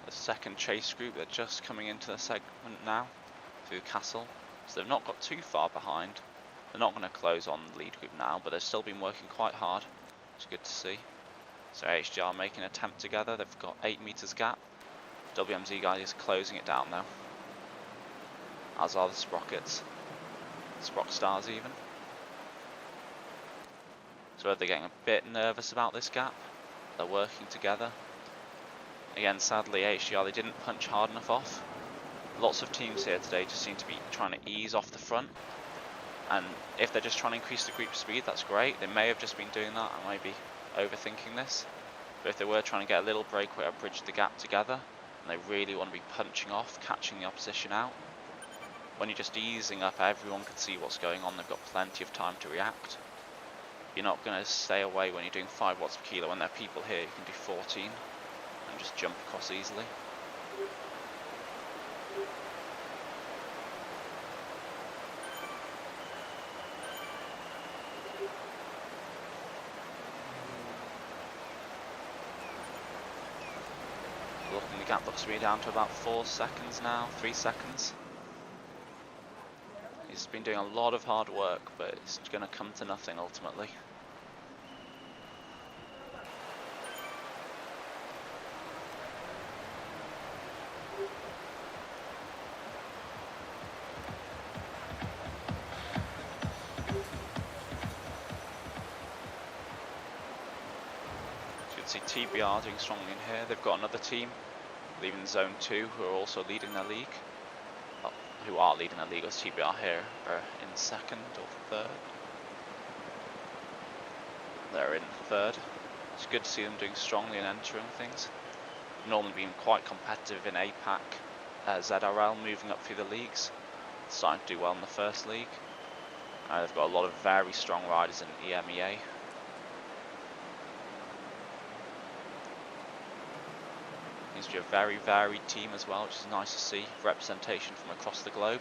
The second chase group, they're just coming into the segment now through the castle. So they've not got too far behind. They're not going to close on the lead group now, but they've still been working quite hard. It's good to see. So HGR making an attempt together. They've got 8 meters gap. WMZ guys is closing it down now. As are the Sprockets. Sprock Stars even. So they're getting a bit nervous about this gap. They're working together. Again, sadly HGR, they didn't punch hard enough off. Lots of teams here today just seem to be trying to ease off the front. And if they're just trying to increase the group speed, that's great. They may have just been doing that. I might be overthinking this. But if they were trying to get a little breakaway or bridge the gap together, and they really want to be punching off, catching the opposition out, when you're just easing up, everyone can see what's going on. They've got plenty of time to react. You're not going to stay away when you're doing 5 watts per kilo. When there are people here, you can do 14 and just jump across easily. Looking, the gap looks to be down to about 4 seconds now, 3 seconds. He's been doing a lot of hard work, but it's going to come to nothing ultimately. So you can see TBR doing strongly in here. They've got another team leaving zone 2 who are also leading their league. Well, who are leading their league, as TBR here are in 2nd or 3rd. They're in 3rd. It's good to see them doing strongly and entering things. Normally been quite competitive in APAC, ZRL moving up through the leagues. Starting to do well in the first league. They've got a lot of very strong riders in EMEA. Seems to be a very varied team as well, which is nice to see. Representation from across the globe.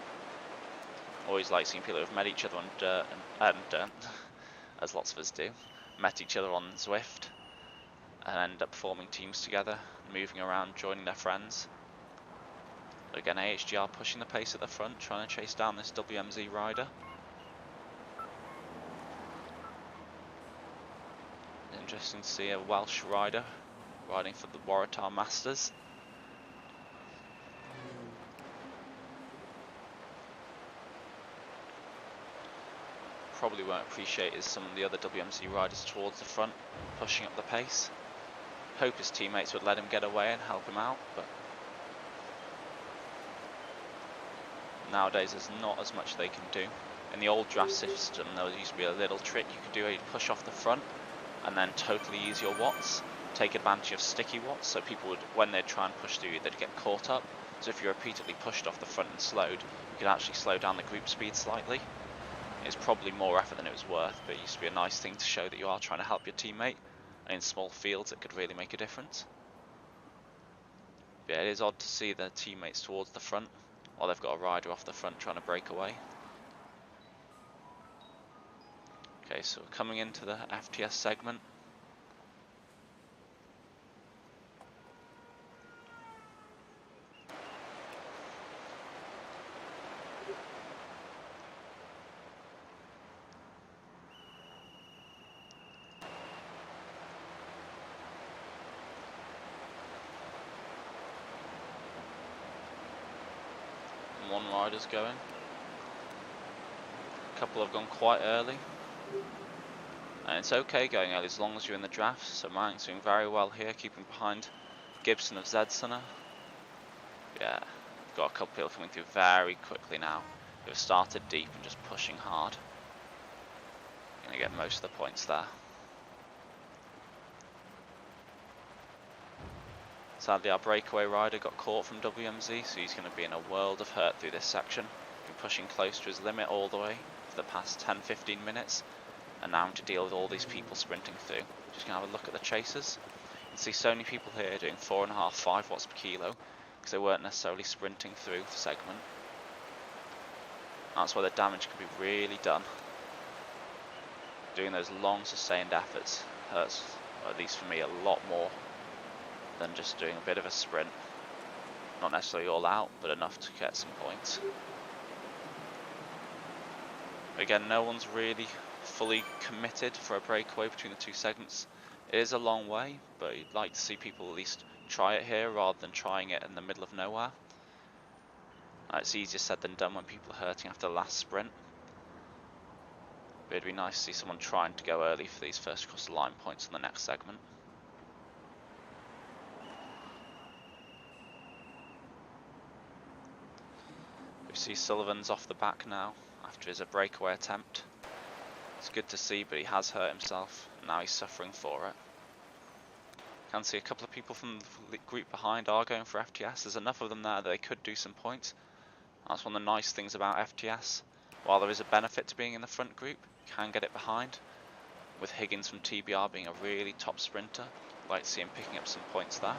Always like seeing people who have met each other on dirt and as lots of us do. Met each other on Zwift and end up forming teams together, moving around, joining their friends. But again, AHGR pushing the pace at the front, trying to chase down this WMZ rider. Interesting to see a Welsh rider riding for the Waratah Masters. Probably won't appreciate is some of the other WMZ riders towards the front, pushing up the pace. Hope his teammates would let him get away and help him out, but nowadays there's not as much they can do. In the old draft system there used to be a little trick you could do where you'd push off the front and then totally ease your watts. take advantage of sticky watts, so people would, when they'd try and push through, they'd get caught up. So if you're repeatedly pushed off the front and slowed, you could actually slow down the group speed slightly. It's probably more effort than it was worth, but it used to be a nice thing to show that you are trying to help your teammate, and in small fields it could really make a difference. But yeah, it is odd to see their teammates towards the front, while they've got a rider off the front trying to break away. Okay, so we're coming into the FTS segment. One rider's going. A couple have gone quite early. And it's okay going early as long as you're in the draft. So Mank's doing very well here, keeping behind Gibson of Zedsona. Yeah, we've got a couple people coming through very quickly now. Who've started deep and just pushing hard. Gonna get most of the points there. Sadly, our breakaway rider got caught from WMZ, so he's going to be in a world of hurt through this section. Been pushing close to his limit all the way for the past 10-15 minutes, and now to deal with all these people sprinting through. Just going to have a look at the chasers. You can see so many people here doing 4.5, 5 watts per kilo, because they weren't necessarily sprinting through the segment. That's where the damage can be really done. Doing those long sustained efforts hurts, or at least for me, a lot more than just doing a bit of a sprint. Not necessarily all out, but enough to get some points. Again, no one's really fully committed for a breakaway between the two segments. It is a long way, but you'd like to see people at least try it here rather than trying it in the middle of nowhere. It's easier said than done when people are hurting after the last sprint. But it'd be nice to see someone trying to go early for these first across the line points on the next segment. We see Sullivan's off the back now after his breakaway attempt. It's good to see, but he has hurt himself and now he's suffering for it. Can see a couple of people from the group behind are going for FTS. There's enough of them there that they could do some points. That's one of the nice things about FTS. While there is a benefit to being in the front group, you can get it behind. With Higgins from TBR being a really top sprinter, I'd like to see him picking up some points there.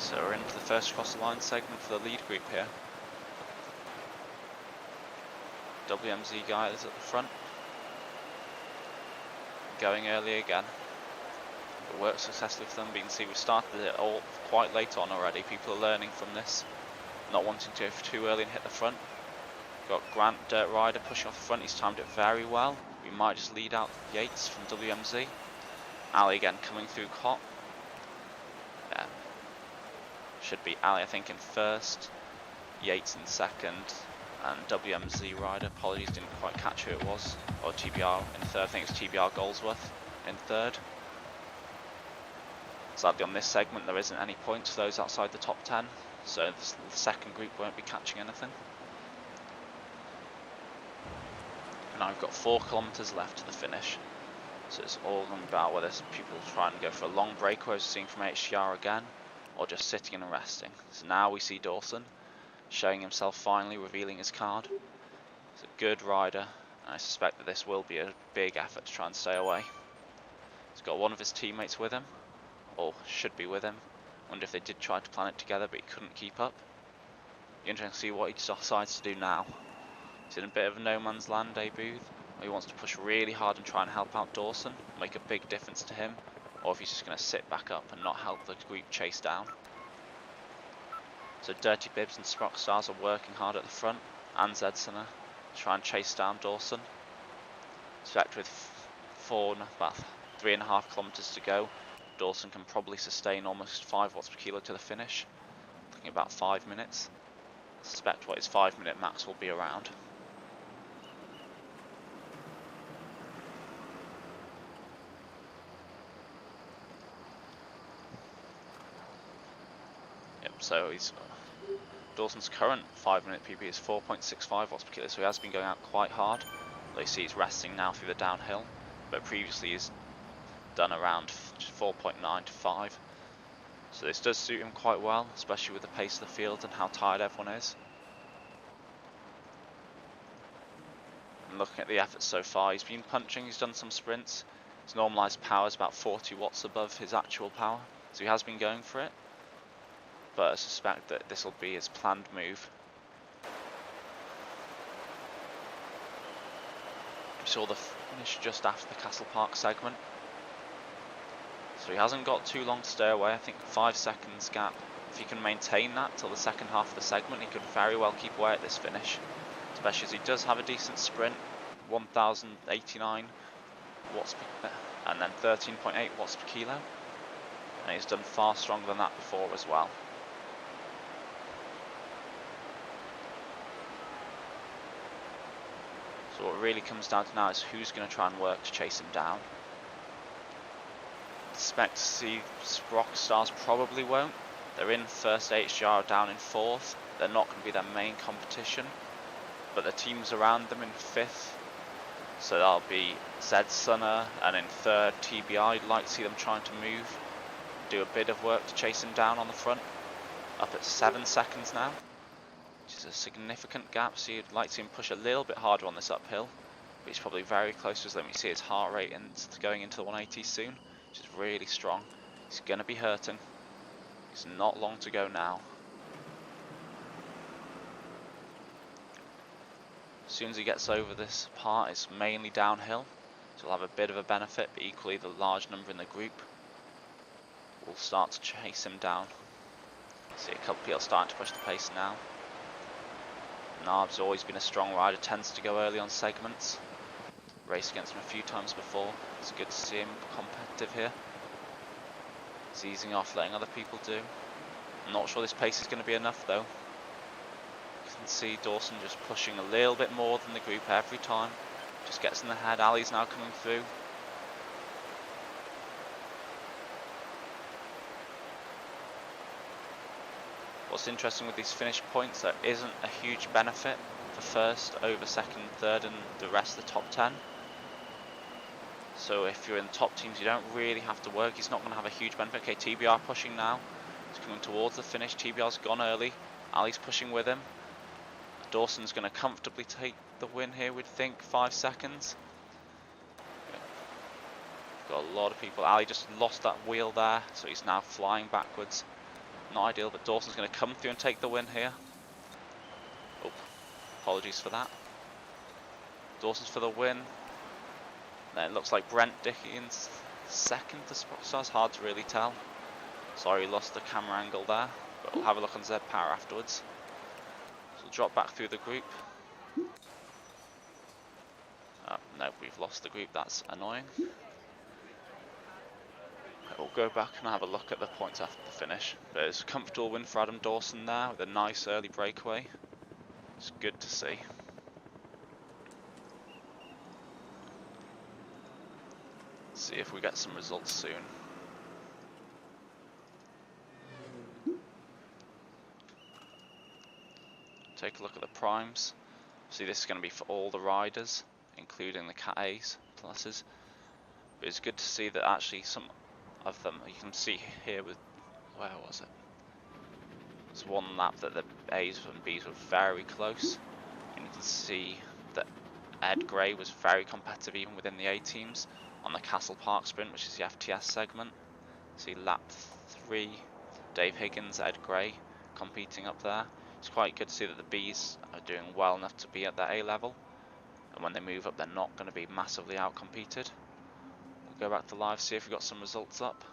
So we're into the first cross the line segment for the lead group here. WMZ guy is at the front. Going early again. It worked successfully for them, but you can see we started it all quite late on already. People are learning from this, not wanting to go too early and hit the front. Got Grant Dirt Rider pushing off the front, he's timed it very well. We might just lead out Yates from WMZ. Ali again coming through hot. Yeah. Should be Ali, I think, in first, Yates in second, and WMZ rider, apologies, didn't quite catch who it was, or TBR in third. I think it's TBR Goldsworth in third. Sadly on this segment there isn't any points for those outside the top 10, so the second group won't be catching anything. And now we've got 4 kilometers left to the finish, so it's all going to be about whether people trying to go for a long breakaway, as we're seeing from HDR again, or just sitting and resting. So now we see Dawson showing himself finally, revealing his card. He's a good rider, and I suspect that this will be a big effort to try and stay away. He's got one of his teammates with him, or should be with him. Wonder if they did try to plan it together, but he couldn't keep up. Interesting to see what he decides to do now. He's in a bit of a no man's land debut, where he wants to push really hard and try and help out Dawson, make a big difference to him, or if he's just going to sit back up and not help the group chase down. So Dirty Bibs and Sprock Stars are working hard at the front, and Zedsona to try and chase down Dawson. Expect with about 3.5 kilometers to go, Dawson can probably sustain almost 5 watts per kilo to the finish. Looking about 5 minutes. I suspect what his 5-minute max will be around. So Dawson's current 5-minute PB is 4.65 watts per kilo, so he has been going out quite hard. Though you see he's resting now through the downhill. but previously he's done around 4.9 to 5. So this does suit him quite well, especially with the pace of the field and how tired everyone is. And looking at the efforts so far, he's been punching, he's done some sprints. His normalised power is about 40 watts above his actual power, so he has been going for it. But I suspect that this will be his planned move. We saw the finish just after the Castle Park segment. So he hasn't got too long to stay away, I think 5 seconds gap. If he can maintain that till the second half of the segment, he could very well keep away at this finish. Especially as he does have a decent sprint, 1089 watts per, and then 13.8 watts per kilo. And he's done far stronger than that before as well. So what it really comes down to now is who's going to try and work to chase him down. Expect to see Rock Stars probably won't. They're in first, HGR down in 4th. They're not going to be their main competition, but the teams around them in 5th. So that'll be Zed Sunner, and in 3rd TBI. I'd like to see them trying to move, do a bit of work to chase him down on the front. Up at 7 seconds now, which is a significant gap, so you'd like to see him push a little bit harder on this uphill. But he's probably very close to us. Let me see his heart rate and going into the 180 soon, which is really strong. He's going to be hurting. It's not long to go now. As soon as he gets over this part, it's mainly downhill, so he'll have a bit of a benefit, but equally the large number in the group will start to chase him down. See a couple of people starting to push the pace now. Narb's always been a strong rider, tends to go early on segments. Raced against him a few times before. It's good to see him competitive here. He's easing off, letting other people do. I'm not sure this pace is going to be enough though. You can see Dawson just pushing a little bit more than the group every time. Just gets in the head. Ali's now coming through. What's interesting with these finish points, there isn't a huge benefit for first over second, third and the rest of the top 10. So if you're in the top teams, you don't really have to work. He's not going to have a huge benefit. Okay, TBR pushing now. He's coming towards the finish. TBR's gone early. Ali's pushing with him. Dawson's going to comfortably take the win here, we'd think. 5 seconds. Got a lot of people. Ali just lost that wheel there, so he's now flying backwards. Not ideal, but Dawson's going to come through and take the win here. Oh, apologies for that. Dawson's for the win. Then it looks like Brent Dickens second to spot, so it's hard to really tell. Sorry, lost the camera angle there, but we'll have a look on ZwiftPower afterwards. So we'll drop back through the group. No, we've lost the group, that's annoying. We'll go back and have a look at the points after the finish. But it's a comfortable win for Adam Dawson there with a nice early breakaway. It's good to see. Let's see if we get some results soon. Take a look at the primes. See, this is going to be for all the riders, including the Cat A's pluses. But it's good to see that actually some of them, you can see here with, where was it? It's one lap that the A's and B's were very close. And you can see that Ed Gray was very competitive even within the A teams on the Castle Park sprint, which is the FTS segment. See lap 3, Dave Higgins, Ed Gray competing up there. It's quite good to see that the B's are doing well enough to be at that A level, and when they move up they're not going to be massively outcompeted. We'll go back to live, see if we've got some results up.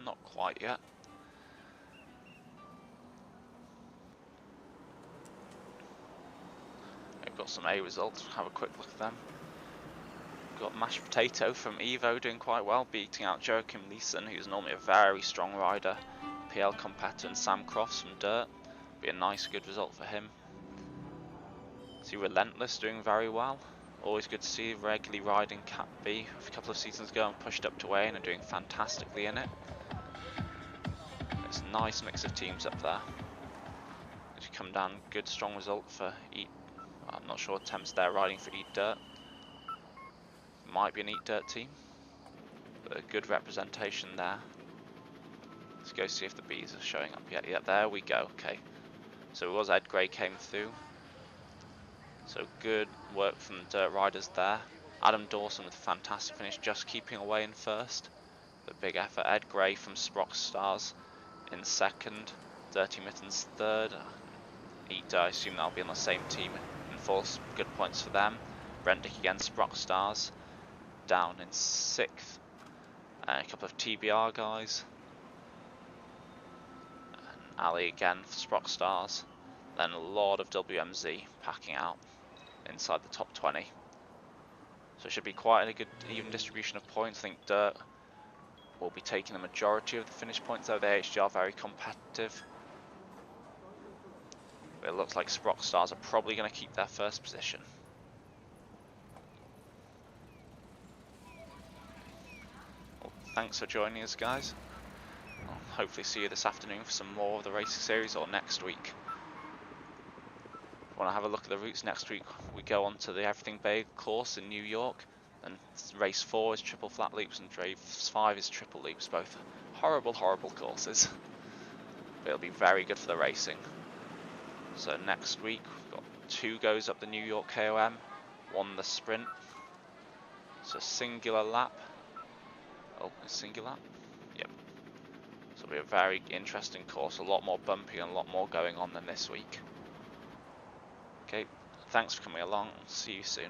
Not quite yet. We've got some A results, we'll have a quick look at them. We've got Mashed Potato from Evo doing quite well, beating out Joachim Leeson, who's normally a very strong rider. PL competitor, and Sam Crofts from Dirt. Be a nice good result for him. See Relentless doing very well. Always good to see, regularly riding Cat B a couple of seasons ago and pushed up to A and are doing fantastically in it. It's a nice mix of teams up there. As you come down, good strong result for Eat. I'm not sure attempts there riding for Eat Dirt. might be an Eat Dirt team, but a good representation there. Let's go see if the bees are showing up yet. Yeah, there we go. Okay, so it was Ed Gray came through. So good work from the Dirt Riders there. Adam Dawson with a fantastic finish, just keeping away in first. The big effort. Ed Gray from Sprox Stars in second. Dirty Mittens third. I assume that'll be on the same team in fourth. Good points for them. Brent Dick again, Sprox Stars down in sixth. And a couple of TBR guys. And Ali again for Sprox Stars. Then a lot of WMZ packing out inside the top 20. So it should be quite a good even distribution of points. I think Dirt will be taking the majority of the finish points, though the AHG are very competitive. But it looks like Sprox Stars are probably going to keep their first position. Well, thanks for joining us, guys. I'll hopefully see you this afternoon for some more of the racing series, or next week. If you want to have a look at the routes next week, we go on to the Everything Bagel course in New York, and race 4 is triple flat loops and race 5 is triple loops, both horrible courses. But it'll be very good for the racing. So next week we've got 2 goes up the New York KOM, 1 the sprint. So singular lap. Oh, it's singular lap? Yep. So it'll be a very interesting course, a lot more bumpy and a lot more going on than this week. Okay, thanks for coming along, see you soon.